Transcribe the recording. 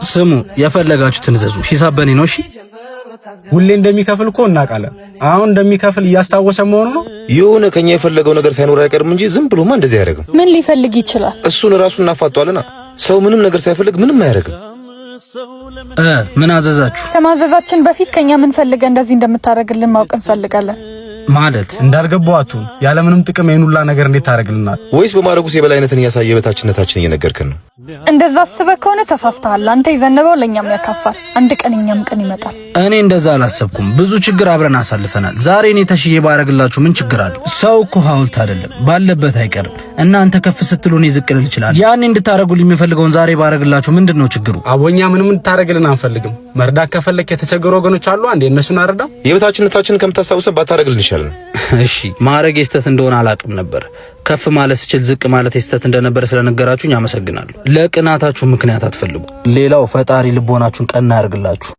ስሙ የፈለጋችሁትን ዘዙ ሂሳብ በኔ ነው እሺ ሁሌ እንደሚከፍል እኮ እናውቃለን አሁን እንደሚከፍል እያስታወሰ መሆኑ ነው የሆነ ከኛ የፈለገው ነገር ሳይኖር አይቀርም እንጂ ዝም ብሎማ እንደዚህ ያደርግም ምን ሊፈልግ ይችላል እሱን ራሱን እናፋጣዋለና ሰው ምንም ነገር ሳይፈልግ ምንም አያደርግም ምን አዘዛችሁ ከማዘዛችን በፊት ከኛ ምን ፈልገ እንደዚህ እንደምታረግልን ማወቅ እንፈልጋለን ማለት እንዳልገባዋቱ ያለ ምንም ጥቅም የኑላ ነገር እንዴት ታረግልናል ወይስ በማረጉስ የበላይነትን ያሳየ በታችነታችን እየነገርከን ነው እንደዛ አስበህ ከሆነ ተሳስተሃል አንተ ይዘነበው ለኛም ያካፋል አንድ ቀን እኛም ቀን ይመጣል እኔ እንደዛ አላሰብኩም ብዙ ችግር አብረን አሳልፈናል ዛሬ እኔ ተሽዬ ባረግላችሁ ምን ችግር አለ ሰው እኮ ሐውልት አይደለም ባለበት አይቀርም እናንተ ከፍ ስትሉ እኔ ዝቅ ልል ይችላል ያኔ እንድታረጉልኝ የሚፈልገውን ዛሬ ባረግላችሁ ምንድነው ችግሩ አቦኛ ምንም እንድታረግልን አንፈልግም መርዳት ከፈለክ የተቸገሩ ወገኖች አሉ አንዴ እነሱን አረዳ የበታችነታችንን ከምታስታውሰን ባታረግልን ይችላል እሺ ማረግ የስተት እንደሆነ አላቅም ነበር ከፍ ማለት ሲችል ዝቅ ማለት የስተት እንደነበር ስለነገራችሁኝ አመሰግናለሁ ለቅናታችሁ ምክንያት አትፈልጉ ሌላው ፈጣሪ ልቦናችሁን ቀና ያርግላችሁ